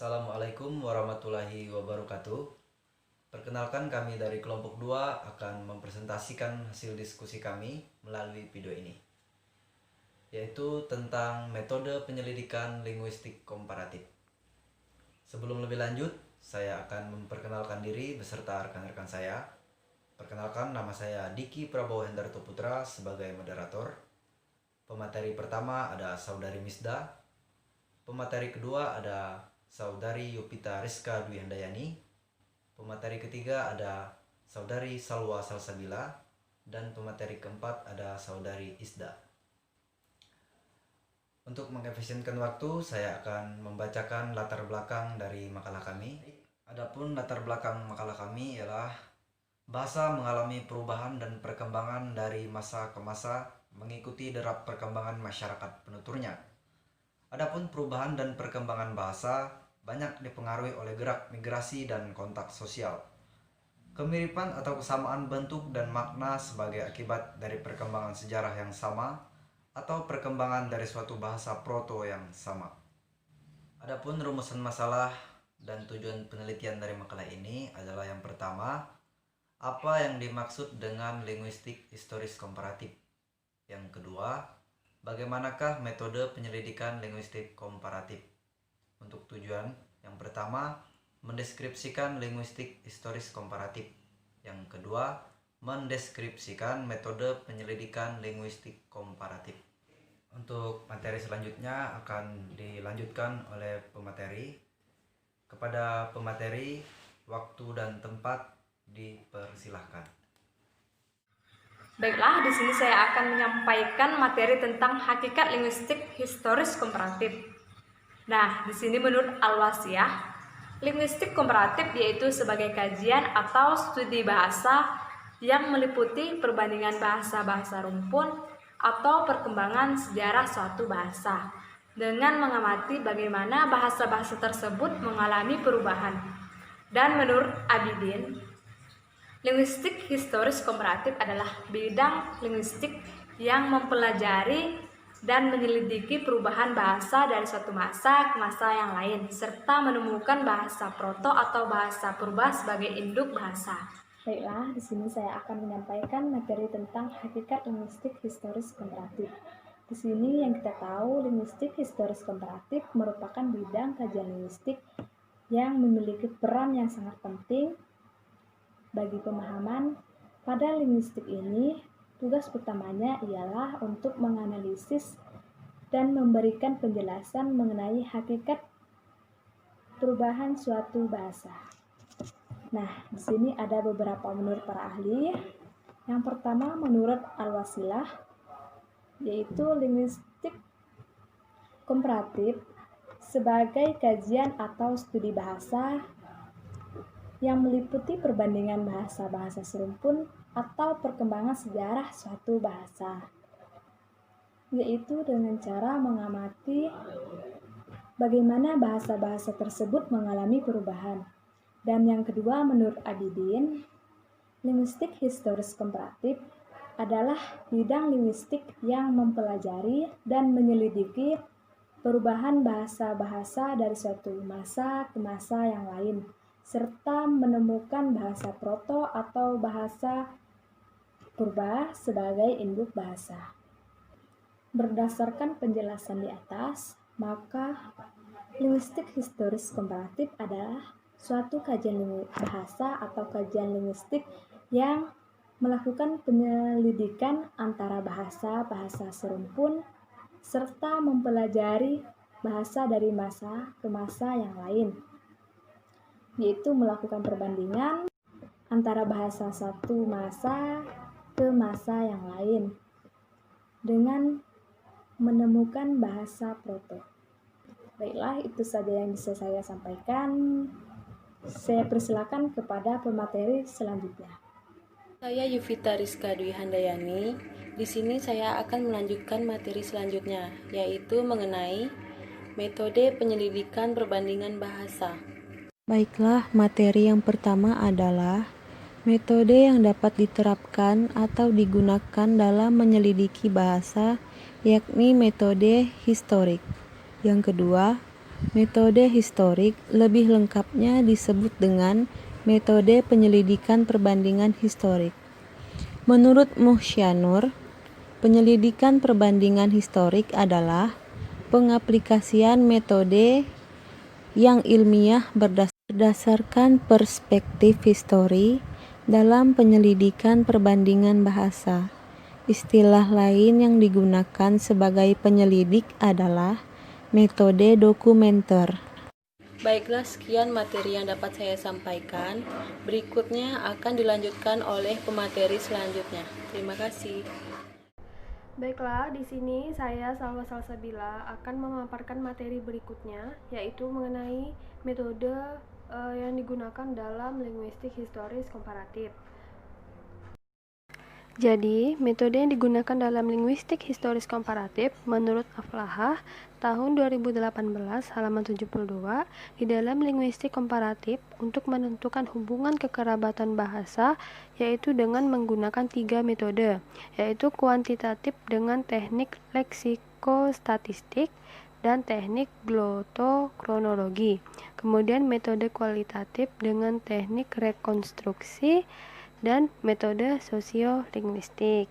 Assalamualaikum warahmatullahi wabarakatuh. Perkenalkan, kami dari kelompok 2 akan mempresentasikan hasil diskusi kami melalui video ini, yaitu tentang metode penyelidikan linguistik komparatif. Sebelum lebih lanjut, saya akan memperkenalkan diri beserta rekan-rekan saya. Perkenalkan, nama saya Diki Prabowo Hendarto Putra sebagai moderator. Pemateri pertama ada Saudari Misda. Pemateri kedua ada Saudari Yupita Rizka Dwi Handayani. Pemateri ketiga ada Saudari Salwa Salsabila. Dan pemateri keempat ada Saudari Isda. Untuk mengefisienkan waktu, saya akan membacakan latar belakang dari makalah kami. Adapun latar belakang makalah kami ialah bahasa mengalami perubahan dan perkembangan dari masa ke masa mengikuti derap perkembangan masyarakat penuturnya. Adapun perubahan dan perkembangan bahasa banyak dipengaruhi oleh gerak migrasi dan kontak sosial. Kemiripan atau kesamaan bentuk dan makna sebagai akibat dari perkembangan sejarah yang sama atau perkembangan dari suatu bahasa proto yang sama. Adapun rumusan masalah dan tujuan penelitian dari makalah ini adalah yang pertama, apa yang dimaksud dengan linguistik historis komparatif? Yang kedua, bagaimanakah metode penyelidikan linguistik komparatif? Untuk tujuan yang pertama, mendeskripsikan linguistik historis komparatif. Yang kedua, mendeskripsikan metode penyelidikan linguistik komparatif. Untuk materi selanjutnya akan dilanjutkan oleh pemateri. Kepada pemateri, waktu dan tempat dipersilahkan. Baiklah, di sini saya akan menyampaikan materi tentang hakikat linguistik historis komparatif. Nah, di sini menurut Al-Wasiyah, linguistik komparatif yaitu sebagai kajian atau studi bahasa yang meliputi perbandingan bahasa-bahasa rumpun atau perkembangan sejarah suatu bahasa dengan mengamati bagaimana bahasa-bahasa tersebut mengalami perubahan. Dan menurut Abidin, linguistik historis komparatif adalah bidang linguistik yang mempelajari dan menyelidiki perubahan bahasa dari suatu masa ke masa yang lain, serta menemukan bahasa proto atau bahasa purba sebagai induk bahasa. Baiklah, di sini saya akan menyampaikan materi tentang hakikat linguistik historis komparatif. Di sini yang kita tahu, linguistik historis komparatif merupakan bidang kajian linguistik yang memiliki peran yang sangat penting bagi pemahaman. Pada linguistik ini, tugas utamanya ialah untuk menganalisis dan memberikan penjelasan mengenai hakikat perubahan suatu bahasa. Nah, di sini ada beberapa menurut para ahli. Yang pertama menurut Al-Wasilah, yaitu linguistik komparatif sebagai kajian atau studi bahasa yang meliputi perbandingan bahasa-bahasa serumpun atau perkembangan sejarah suatu bahasa, yaitu dengan cara mengamati bagaimana bahasa-bahasa tersebut mengalami perubahan. Dan yang kedua, menurut Abidin, linguistik historis komparatif adalah bidang linguistik yang mempelajari dan menyelidiki perubahan bahasa-bahasa dari suatu masa ke masa yang lain, serta menemukan bahasa proto atau bahasa purba sebagai induk bahasa. Berdasarkan penjelasan di atas, maka linguistik historis komparatif adalah suatu kajian bahasa atau kajian linguistik yang melakukan penyelidikan antara bahasa-bahasa serumpun serta mempelajari bahasa dari masa ke masa yang lain, yaitu melakukan perbandingan antara bahasa satu masa ke masa yang lain dengan menemukan bahasa proto. Baiklah, itu saja yang bisa saya sampaikan. Saya persilakan kepada pemateri selanjutnya. Saya Yuvita Rizka Dwi Handayani. Di sini saya akan melanjutkan materi selanjutnya, yaitu mengenai metode penyelidikan perbandingan bahasa. Baiklah, materi yang pertama adalah metode yang dapat diterapkan atau digunakan dalam menyelidiki bahasa, yakni metode historik. Yang kedua, Metode historik lebih lengkapnya disebut dengan metode penyelidikan perbandingan historik. Menurut Muhsyanur, penyelidikan perbandingan historik adalah pengaplikasian metode yang ilmiah berdasarkan perspektif histori dalam penyelidikan perbandingan bahasa. Istilah lain yang digunakan sebagai penyelidik adalah metode dokumenter. Baiklah, sekian materi yang dapat saya sampaikan. Berikutnya akan dilanjutkan oleh pemateri selanjutnya. Terima kasih. Baiklah, di sini saya Salwa Salsabila akan memaparkan materi berikutnya, yaitu mengenai metode yang digunakan dalam linguistik historis komparatif. Jadi, metode yang digunakan dalam linguistik historis komparatif menurut Aflahah tahun 2018 halaman 72 di dalam linguistik komparatif untuk menentukan hubungan kekerabatan bahasa yaitu dengan menggunakan 3 metode, yaitu kuantitatif dengan teknik leksikostatistik dan teknik glotokronologi. Kemudian metode kualitatif dengan teknik rekonstruksi dan metode sosiolinguistik.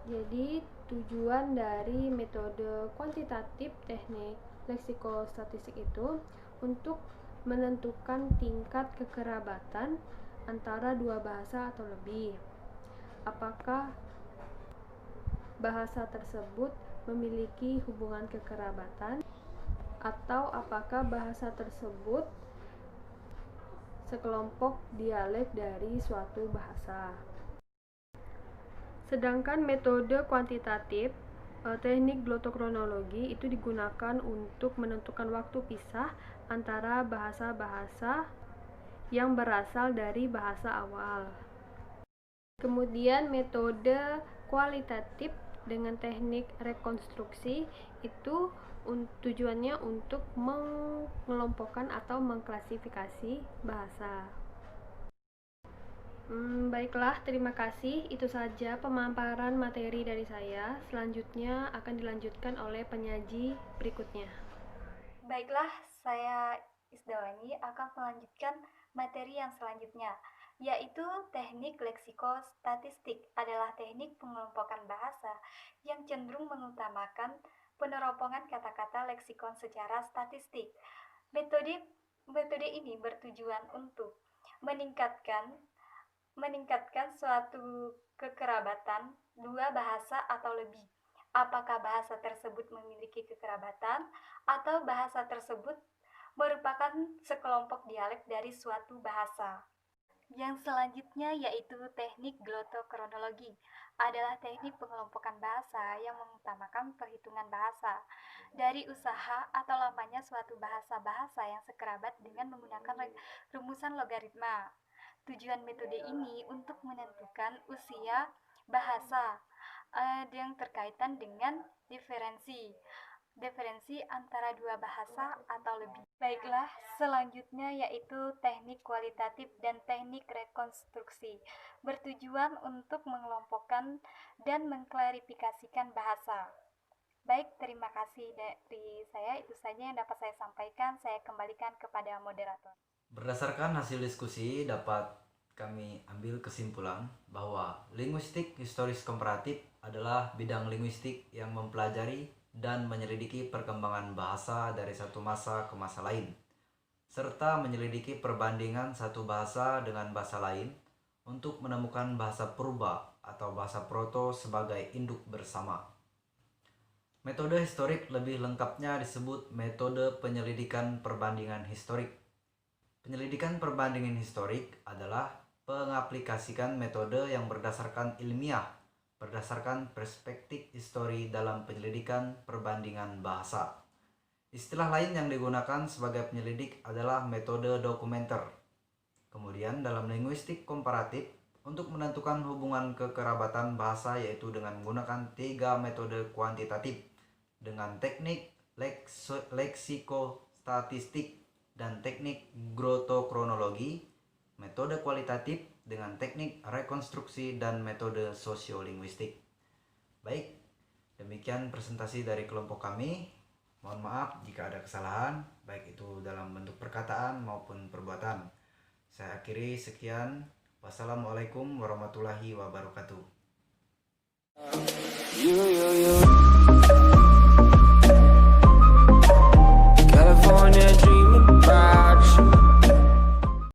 Jadi tujuan dari metode kuantitatif teknik leksikostatistik itu untuk menentukan tingkat kekerabatan antara dua bahasa atau lebih. Apakah bahasa tersebut memiliki hubungan kekerabatan atau apakah bahasa tersebut sekelompok dialek dari suatu bahasa. Sedangkan metode kuantitatif, teknik glotokronologi itu digunakan untuk menentukan waktu pisah antara bahasa-bahasa yang berasal dari bahasa awal. Kemudian metode kualitatif dengan teknik rekonstruksi itu tujuannya untuk mengelompokkan atau mengklasifikasi bahasa. Baiklah, terima kasih. Itu saja pemaparan materi dari saya. Selanjutnya akan dilanjutkan oleh penyaji berikutnya. Baiklah, saya Isdawani akan melanjutkan materi yang selanjutnya, yaitu teknik leksikostatistik adalah teknik pengelompokan bahasa yang cenderung mengutamakan peneropongan kata-kata leksikon secara statistik. Metode ini bertujuan untuk meningkatkan suatu kekerabatan dua bahasa atau lebih. Apakah bahasa tersebut memiliki kekerabatan atau bahasa tersebut merupakan sekelompok dialek dari suatu bahasa. Yang selanjutnya yaitu teknik glotokronologi adalah teknik pengelompokan bahasa yang mengutamakan perhitungan bahasa dari usaha atau lamanya suatu bahasa-bahasa yang sekerabat dengan menggunakan rumusan logaritma. Tujuan metode ini untuk menentukan usia bahasa yang terkaitan dengan diferensi antara dua bahasa atau lebih. Baiklah, selanjutnya yaitu teknik kualitatif dan teknik rekonstruksi bertujuan untuk mengelompokkan dan mengklarifikasikan bahasa. Baik, terima kasih dari saya. Itu saja yang dapat saya sampaikan. Saya kembalikan kepada moderator. Berdasarkan hasil diskusi dapat kami ambil kesimpulan bahwa linguistik historis komparatif adalah bidang linguistik yang mempelajari dan menyelidiki perkembangan bahasa dari satu masa ke masa lain, serta menyelidiki perbandingan satu bahasa dengan bahasa lain untuk menemukan bahasa purba atau bahasa proto sebagai induk bersama. Metode historik lebih lengkapnya disebut metode penyelidikan perbandingan historik. Penyelidikan perbandingan historik adalah pengaplikasikan metode yang berdasarkan ilmiah berdasarkan perspektif histori dalam penyelidikan perbandingan bahasa. Istilah lain yang digunakan sebagai penyelidik adalah metode dokumenter. Kemudian dalam linguistik komparatif, untuk menentukan hubungan kekerabatan bahasa yaitu dengan menggunakan 3 metode kuantitatif dengan teknik leksikostatistik dan teknik glotokronologi, metode kualitatif dengan teknik rekonstruksi dan metode sosiolinguistik. Baik, Demikian presentasi dari kelompok kami. Mohon maaf jika ada kesalahan, baik itu dalam bentuk perkataan maupun perbuatan. Saya akhiri, sekian. Wassalamualaikum warahmatullahi wabarakatuh.